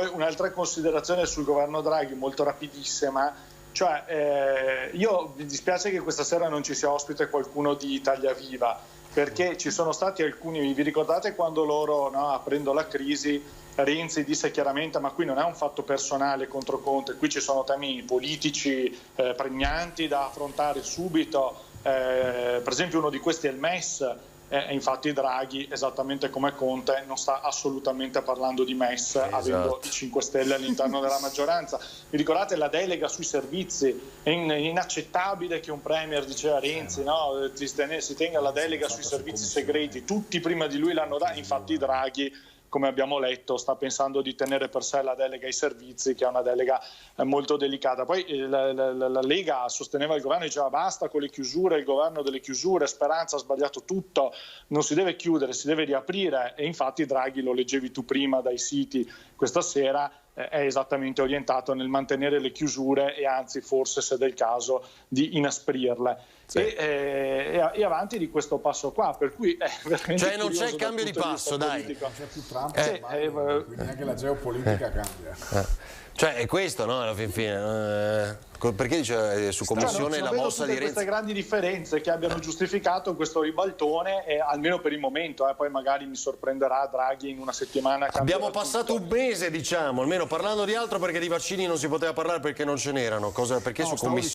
Un'altra considerazione sul governo Draghi, molto rapidissima, cioè io mi dispiace che questa sera non ci sia ospite qualcuno di Italia Viva, perché ci sono stati alcuni, vi ricordate quando loro, no, aprendo la crisi, Renzi disse chiaramente ma qui non è un fatto personale contro Conte, qui ci sono temi politici pregnanti da affrontare subito, per esempio uno di questi è il MES. E infatti Draghi, esattamente come Conte, non sta assolutamente parlando di MES, avendo i 5 Stelle all'interno della maggioranza. Vi ricordate la delega sui servizi? È inaccettabile che un premier, diceva Renzi, no, si tenga la delega sui servizi segreti, tutti prima di lui l'hanno data, infatti Draghi, come abbiamo letto, sta pensando di tenere per sé la delega ai servizi, che è una delega molto delicata. Poi la Lega sosteneva il governo, diceva basta con le chiusure, il governo delle chiusure, Speranza ha sbagliato tutto, non si deve chiudere, si deve riaprire, e infatti Draghi, lo leggevi tu prima dai siti questa sera, è esattamente orientato nel mantenere le chiusure e anzi forse, se del caso, di inasprirle. Sì. E avanti di questo passo qua, per cui è veramente, cioè non c'è il cambio di passo, dai, non c'è più Trump, quindi anche la geopolitica cambia. Cioè è questo, no, alla fine, perché dice su commissione la mossa di Renzi? Queste grandi differenze che abbiano giustificato questo ribaltone, almeno per il momento, poi magari mi sorprenderà Draghi in una settimana. Abbiamo passato un mese, diciamo, almeno parlando di altro, perché di vaccini non si poteva parlare perché non ce n'erano, perché su commissione